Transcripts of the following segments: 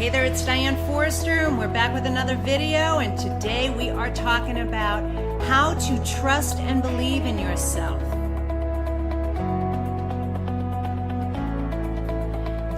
Hey there, it's Diane Forrester, and we're back with another video, and today we are talking about how to trust and believe in yourself.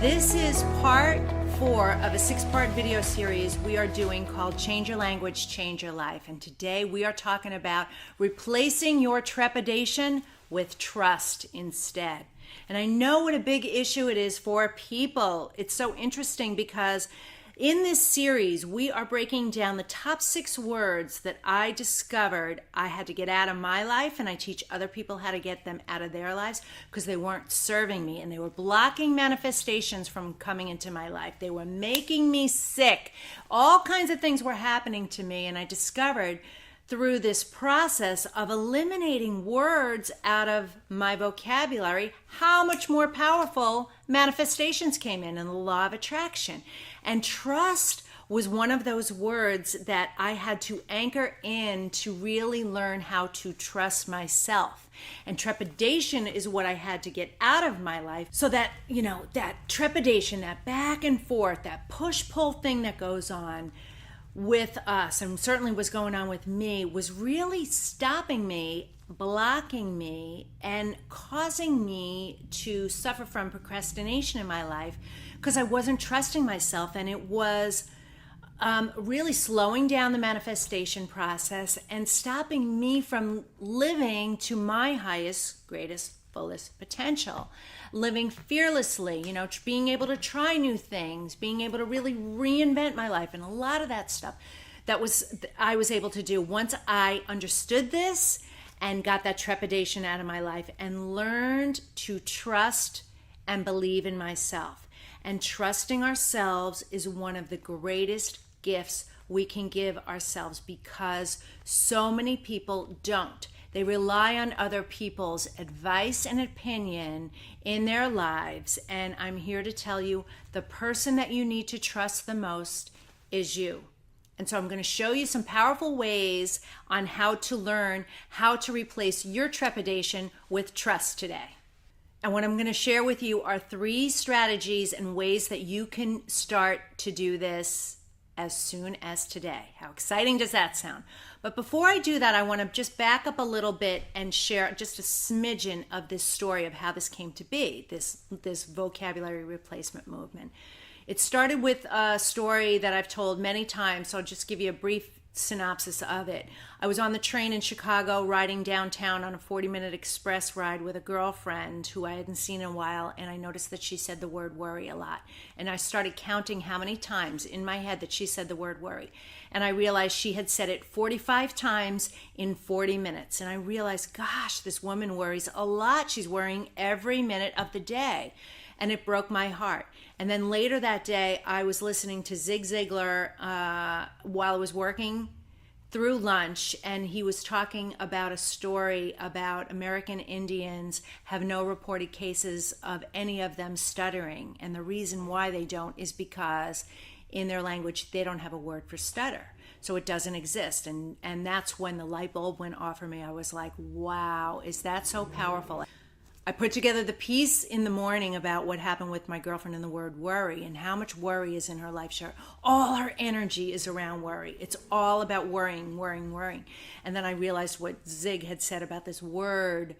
This is part 4 of a 6-part video series we are doing called Change Your Language, Change Your Life. And today we are talking about replacing your trepidation with trust instead. And I know what a big issue it is for people. It's so interesting because in this series, we are breaking down the top 6 words that I discovered I had to get out of my life, and I teach other people how to get them out of their lives because they weren't serving me and they were blocking manifestations from coming into my life. They were making me sick. All kinds of things were happening to me, and I discovered through this process of eliminating words out of my vocabulary, how much more powerful manifestations came in the law of attraction. And trust was one of those words that I had to anchor in to really learn how to trust myself. And trepidation is what I had to get out of my life so that, that trepidation, that back and forth, that push-pull thing that goes on with us, and certainly was going on with me, was really stopping me, blocking me, and causing me to suffer from procrastination in my life because I wasn't trusting myself, and it was really slowing down the manifestation process and stopping me from living to my highest, greatest, fullest potential, living fearlessly, being able to try new things, being able to really reinvent my life, and a lot of that stuff I was able to do once I understood this and got that trepidation out of my life and learned to trust and believe in myself. And trusting ourselves is one of the greatest gifts we can give ourselves because so many people don't. They rely on other people's advice and opinion in their lives. And I'm here to tell you, the person that you need to trust the most is you. And so I'm going to show you some powerful ways on how to learn how to replace your trepidation with trust today. And what I'm going to share with you are 3 strategies and ways that you can start to do this as soon as today. How exciting does that sound? But before I do that, I want to just back up a little bit and share just a smidgen of this story of how this came to be, this vocabulary replacement movement. It started with a story that I've told many times, so I'll just give you a brief synopsis of it. I was on the train in Chicago riding downtown on a 40-minute express ride with a girlfriend who I hadn't seen in a while, and I noticed that she said the word worry a lot. And I started counting how many times in my head that she said the word worry. And I realized she had said it 45 times in 40 minutes. And I realized, gosh, this woman worries a lot. She's worrying every minute of the day. And it broke my heart. And then later that day, I was listening to Zig Ziglar while I was working through lunch, and he was talking about a story about American Indians have no reported cases of any of them stuttering. And the reason why they don't is because in their language, they don't have a word for stutter. So it doesn't exist. And that's when the light bulb went off for me. I was like, wow, is that so powerful? I put together the piece in the morning about what happened with my girlfriend and the word worry and how much worry is in her life. All her energy is around worry. It's all about worrying, worrying, worrying. And then I realized what Zig had said about this word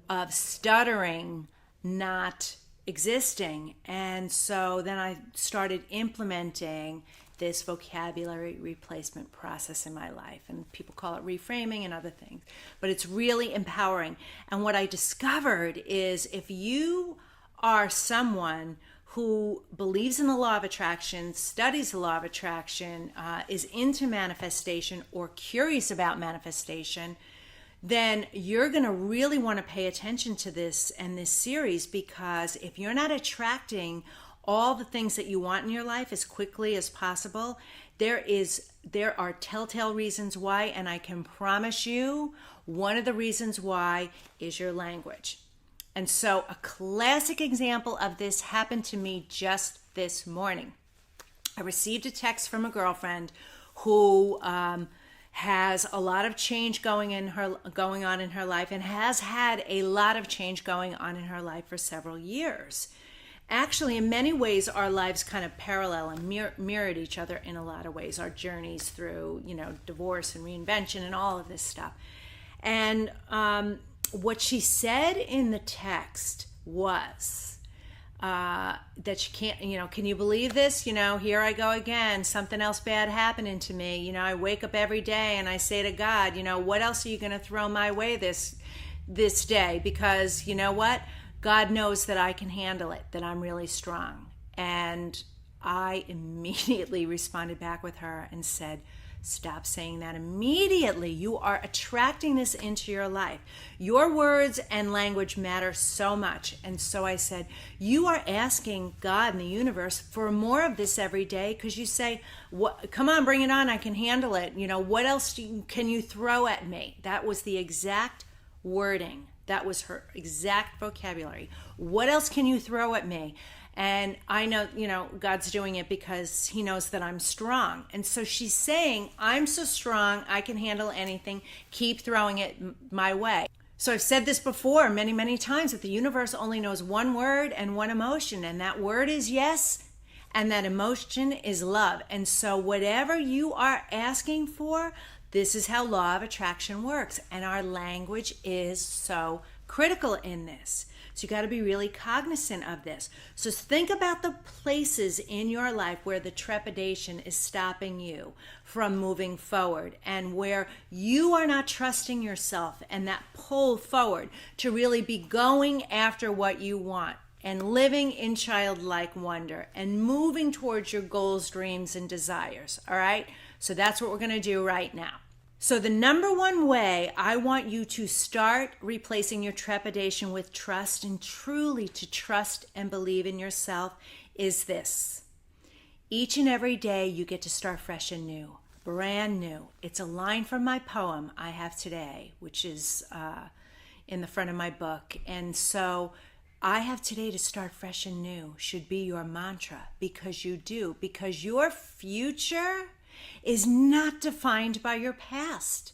of stuttering not existing. And so then I started implementing this vocabulary replacement process in my life, and people call it reframing and other things, but it's really empowering. And what I discovered is if you are someone who believes in the law of attraction, studies the law of attraction, is into manifestation or curious about manifestation, then you're going to really want to pay attention to this and this series, because if you're not attracting all the things that you want in your life as quickly as possible, there are telltale reasons why, and I can promise you one of the reasons why is your language. And so a classic example of this happened to me just this morning. I received a text from a girlfriend who has a lot of change going on in her life and has had a lot of change going on in her life for several years. actually, in many ways, our lives kind of parallel and mirrored each other in a lot of ways. Our journeys through, divorce and reinvention and all of this stuff. And what she said in the text was that she can't, can you believe this? Here I go again, something else bad happening to me. I wake up every day and I say to God, what else are you going to throw my way this day? Because you know what? God knows that I can handle it, that I'm really strong. And I immediately responded back with her and said, stop saying that immediately. You are attracting this into your life. Your words and language matter so much. And so I said, you are asking God and the universe for more of this every day because you say, come on, bring it on. I can handle it. What else can you throw at me? That was the exact wording. That was her exact vocabulary. What else can you throw at me? And I know, God's doing it because he knows that I'm strong. And so she's saying, I'm so strong, I can handle anything. Keep throwing it my way. So I've said this before many, many times, that the universe only knows one word and one emotion. And that word is yes. And that emotion is love. And so whatever you are asking for, this is how law of attraction works. And our language is so critical in this. So you got to be really cognizant of this. So think about the places in your life where the trepidation is stopping you from moving forward, and where you are not trusting yourself and that pull forward to really be going after what you want and living in childlike wonder and moving towards your goals, dreams, and desires. All right? So that's what we're going to do right now. So the number one way I want you to start replacing your trepidation with trust, and truly to trust and believe in yourself, is this. Each and every day you get to start fresh and new, brand new. It's a line from my poem I have today, which is in the front of my book. And so I have today to start fresh and new should be your mantra, because you do, because your future is not defined by your past.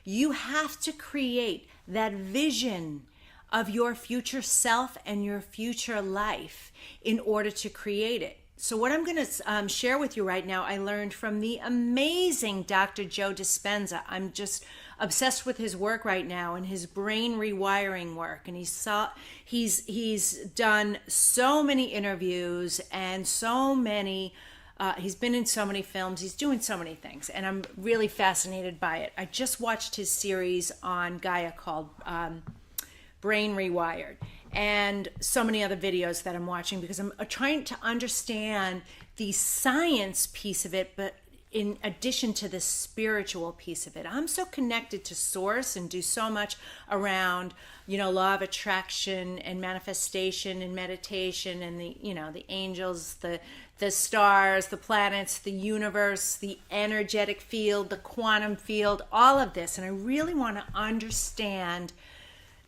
You have to create that vision of your future self and your future life in order to create it. So what I'm going to share with you right now, I learned from the amazing Dr. Joe Dispenza. I'm just obsessed with his work right now and his brain rewiring work. And he's done so many interviews and so many he's been in so many films. He's doing so many things, and I'm really fascinated by it. I just watched his series on Gaia called Brain Rewired, and so many other videos that I'm watching because I'm trying to understand the science piece of it, but in addition to the spiritual piece of it. I'm so connected to source and do so much around, law of attraction and manifestation and meditation and the angels, the stars, the planets, the universe, the energetic field, the quantum field, all of this. And I really want to understand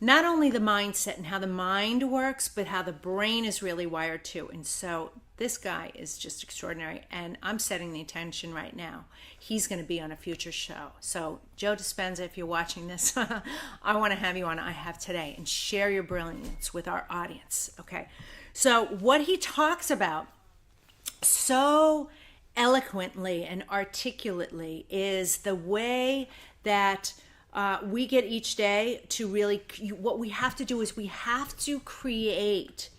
not only the mindset and how the mind works, but how the brain is really wired too. And so this guy is just extraordinary, and I'm setting the intention right now. He's going to be on a future show. So Joe Dispenza, if you're watching this, I want to have you on I Have Today and share your brilliance with our audience. Okay. So what he talks about so eloquently and articulately is the way that we get each day to really, what we have to do is we have to create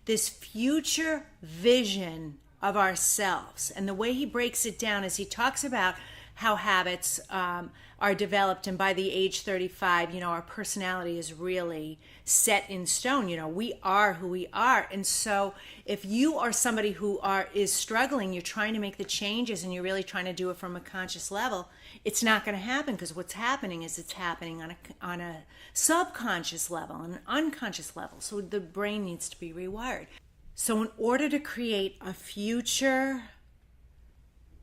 this future vision of ourselves. And the way he breaks it down is he talks about how habits are developed, and by the age 35, our personality is really set in stone. We are who we are. And so if you are somebody who is struggling, you're trying to make the changes and you're really trying to do it from a conscious level, it's not going to happen, because what's happening is it's happening on a subconscious level, an unconscious level. So the brain needs to be rewired. So in order to create a future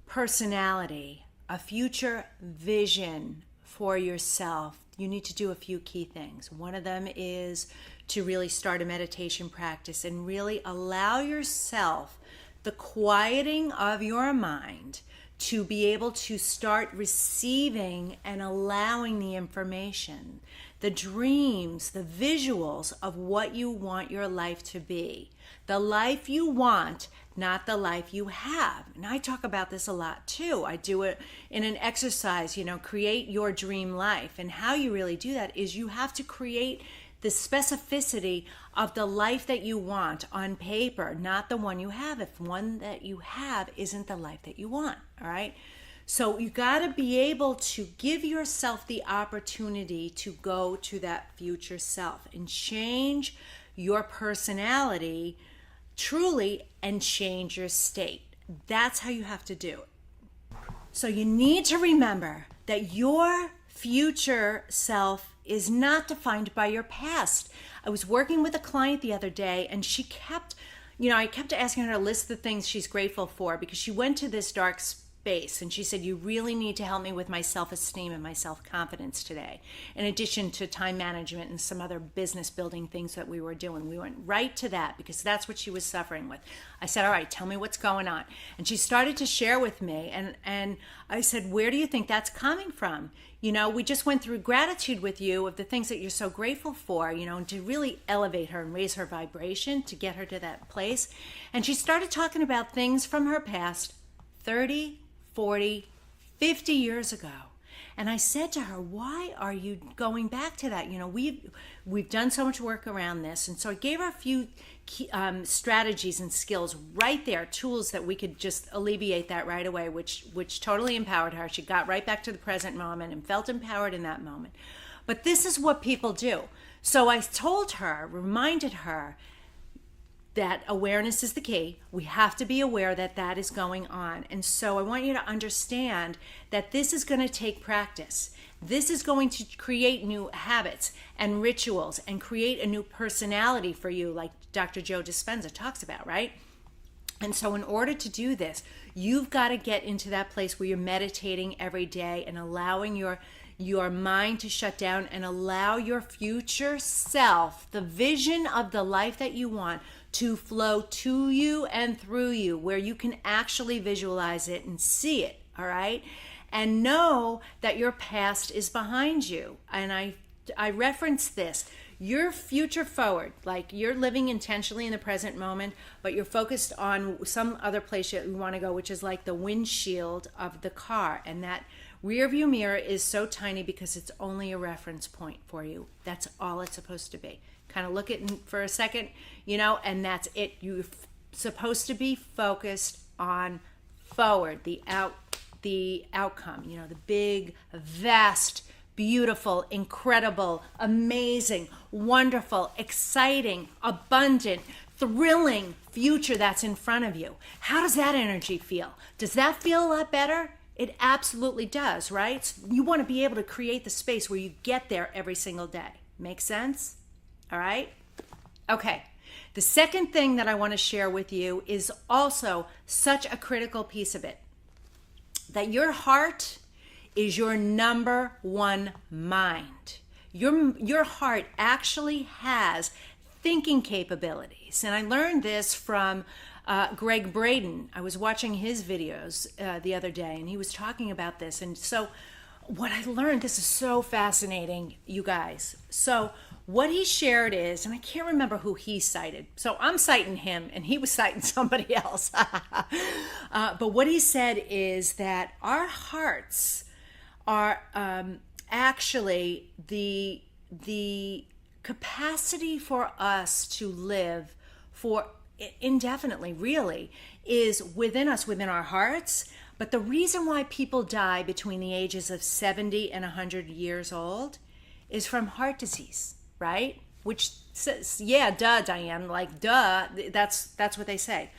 personality, a future vision for yourself, you need to do a few key things. One of them is to really start a meditation practice and really allow yourself the quieting of your mind to be able to start receiving and allowing the information, the dreams, the visuals of what you want your life to be. The life you want, not the life you have. And I talk about this a lot too. I do it in an exercise, create your dream life. And how you really do that is you have to create the specificity of the life that you want on paper, not the one you have, if one that you have isn't the life that you want, all right? So you got to be able to give yourself the opportunity to go to that future self and change your personality truly and change your state. That's how you have to do it. So you need to remember that your future self is not defined by your past. I was working with a client the other day, and she kept, I kept asking her to list the things she's grateful for, because she went to this dark space and she said, you really need to help me with my self-esteem and my self-confidence today, in addition to time management and some other business building things that we were doing. We went right to that because that's what she was suffering with. I said, all right, tell me what's going on. And she started to share with me, and I said, where do you think that's coming from? We just went through gratitude with you of the things that you're so grateful for, and to really elevate her and raise her vibration to get her to that place. And she started talking about things from her past 30, 40, 50 years ago. And I said to her, why are you going back to that? We've done so much work around this. And so I gave her a few key, strategies and skills right there, tools that we could just alleviate that right away, which totally empowered her. She got right back to the present moment and felt empowered in that moment. But this is what people do. So I told her, reminded her, that awareness is the key. We have to be aware that that is going on. And so I want you to understand that this is going to take practice. This is going to create new habits and rituals and create a new personality for you, like Dr. Joe Dispenza talks about, right? And so in order to do this, you've got to get into that place where you're meditating every day and allowing your mind to shut down and allow your future self, the vision of the life that you want, to flow to you and through you, where you can actually visualize it and see it, all right? And know that your past is behind you. And I reference this. You're future forward, like you're living intentionally in the present moment, but you're focused on some other place you want to go, which is like the windshield of the car. And that rear view mirror is so tiny because it's only a reference point for you. That's all it's supposed to be. Kind of look at it for a second, and that's it. You're supposed to be focused on forward, the outcome, the big, vast, beautiful, incredible, amazing, wonderful, exciting, abundant, thrilling future that's in front of you. How does that energy feel? Does that feel a lot better? It absolutely does, right? You want to be able to create the space where you get there every single day. Make sense? All right? Okay. The second thing that I want to share with you is also such a critical piece of it. That your heart is your number one mind. Your heart actually has thinking capabilities. And I learned this from Greg Braden. I was watching his videos the other day, and he was talking about this. And so what I learned, this is so fascinating, you guys. So what he shared is, and I can't remember who he cited, so I'm citing him and he was citing somebody else. But what he said is that our hearts are actually the capacity for us to live for indefinitely, really, is within us, within our hearts. But the reason why people die between the ages of 70 and 100 years old is from heart disease, right? Which says, yeah, duh, Diane, like, duh, that's what they say.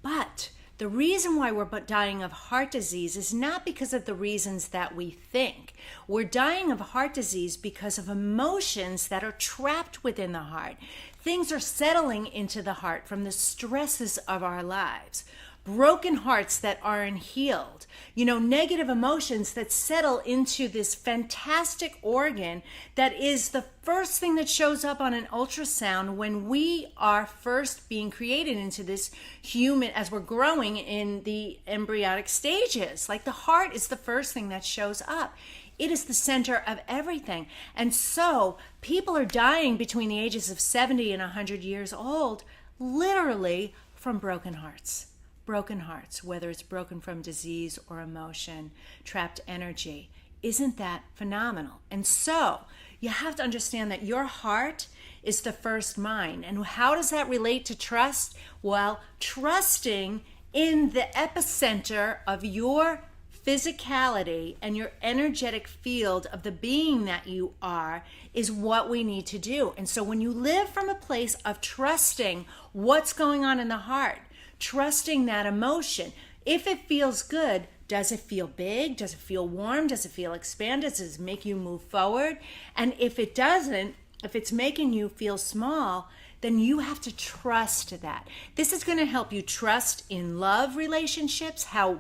But the reason why we're dying of heart disease is not because of the reasons that we think. We're dying of heart disease because of emotions that are trapped within the heart. Things are settling into the heart from the stresses of our lives. broken hearts that aren't healed, negative emotions that settle into this fantastic organ that is the first thing that shows up on an ultrasound when we are first being created into this human, as we're growing in the embryonic stages. Like the heart is the first thing that shows up. It is the center of everything. And so people are dying between the ages of 70 and 100 years old, literally from broken hearts. Broken hearts, whether it's broken from disease or emotion, trapped energy. Isn't that phenomenal? And so you have to understand that your heart is the first mind. And how does that relate to trust? Well, trusting in the epicenter of your physicality and your energetic field of the being that you are is what we need to do. And so when you live from a place of trusting what's going on in the heart, trusting that emotion, if it feels good, does it feel big? Does it feel warm? Does it feel expanded? Does it make you move forward? And if it doesn't, if it's making you feel small, then you have to trust that. This is going to help you trust in love relationships, how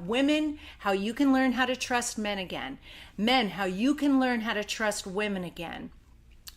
you can learn how to trust men again. Men, how you can learn how to trust women again.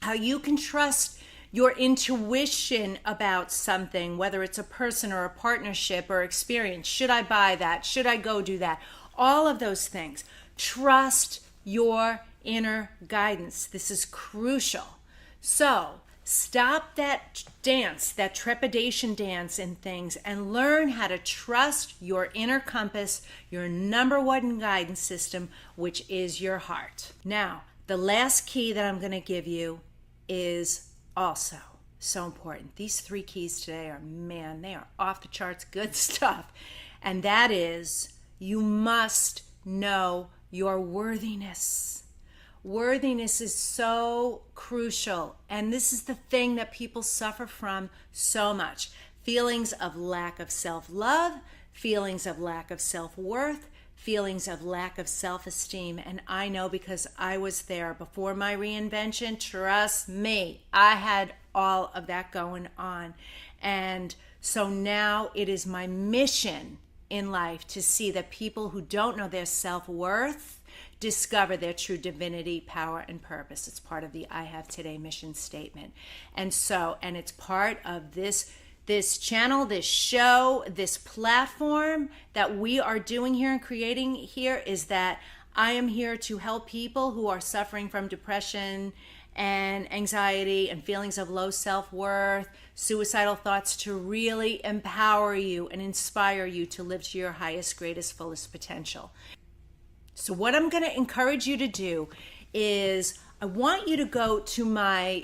How you can trust your intuition about something, whether it's a person or a partnership or experience. Should I buy that? Should I go do that? All of those things. Trust your inner guidance. This is crucial. So stop that dance, that trepidation dance in things, and learn how to trust your inner compass, your number one guidance system, which is your heart. Now, the last key that I'm going to give you is also so important. These 3 keys today are, they are off the charts good stuff. And that is, you must know your worthiness. Worthiness is so crucial. And this is the thing that people suffer from so much. Feelings of lack of self-love, feelings of lack of self-worth, feelings of lack of self-esteem. And I know because I was there before my reinvention. Trust me, I had all of that going on. And so now it is my mission in life to see that people who don't know their self-worth discover their true divinity, power, and purpose. It's part of the I Have Today mission statement. And it's part of this channel, this show, this platform that we are doing here and creating here, is that I am here to help people who are suffering from depression and anxiety and feelings of low self-worth, suicidal thoughts, to really empower you and inspire you to live to your highest, greatest, fullest potential. So what I'm going to encourage you to do is I want you to go to my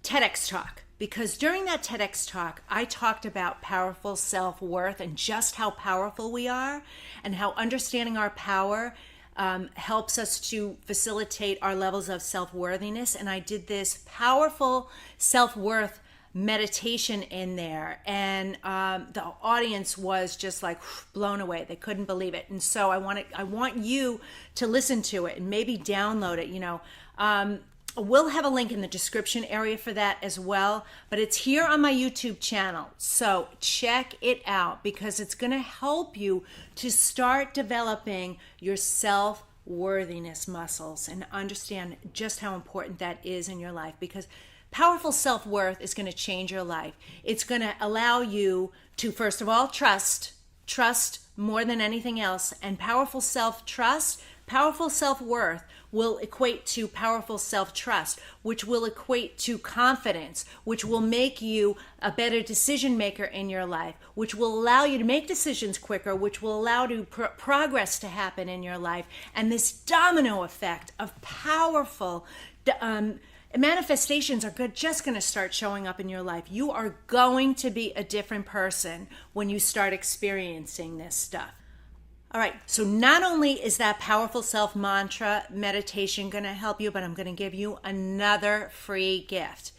TEDx talk, because during that TEDx talk, I talked about powerful self-worth and just how powerful we are and how understanding our power helps us to facilitate our levels of self-worthiness. And I did this powerful self-worth meditation in there, and the audience was just like blown away. They couldn't believe it. And so I want you to listen to it and maybe download it. We'll have a link in the description area for that as well, but it's here on my YouTube channel. So check it out, because it's going to help you to start developing your self-worthiness muscles and understand just how important that is in your life, because powerful self-worth is going to change your life. It's going to allow you to, first of all, trust more than anything else. And powerful self-trust, powerful self-worth will equate to powerful self-trust, which will equate to confidence, which will make you a better decision maker in your life, which will allow you to make decisions quicker, which will allow progress to happen in your life. And this domino effect of powerful manifestations are just going to start showing up in your life. You are going to be a different person when you start experiencing this stuff. All right, so not only is that powerful self mantra meditation going to help you, but I'm going to give you another free gift.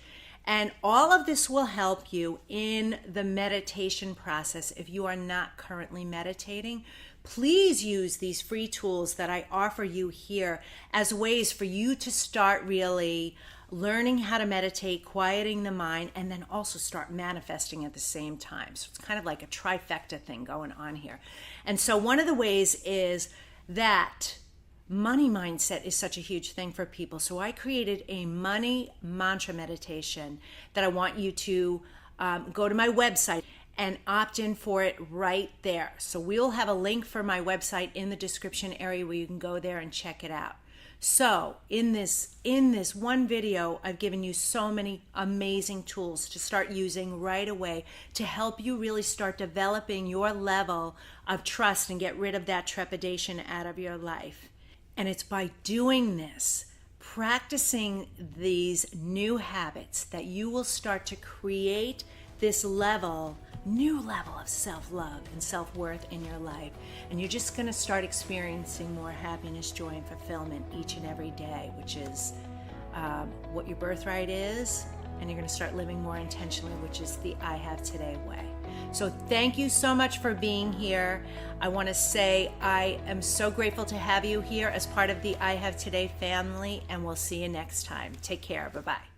And all of this will help you in the meditation process. If you are not currently meditating, please use these free tools that I offer you here as ways for you to start really learning how to meditate, quieting the mind, and then also start manifesting at the same time. So it's kind of like a trifecta thing going on here. And so one of the ways is that money mindset is such a huge thing for people. So I created a money mantra meditation that I want you to go to my website and opt in for it right there. So we'll have a link for my website in the description area where you can go there and check it out. So in this one video, I've given you so many amazing tools to start using right away to help you really start developing your level of trust and get rid of that trepidation out of your life. And it's by doing this, practicing these new habits, that you will start to create this new level of self-love and self-worth in your life. And you're just going to start experiencing more happiness, joy, and fulfillment each and every day, which is what your birthright is. And you're going to start living more intentionally, which is the I Have Today way. So thank you so much for being here. I want to say I am so grateful to have you here as part of the I Have Today family, and we'll see you next time. Take care. Bye-bye.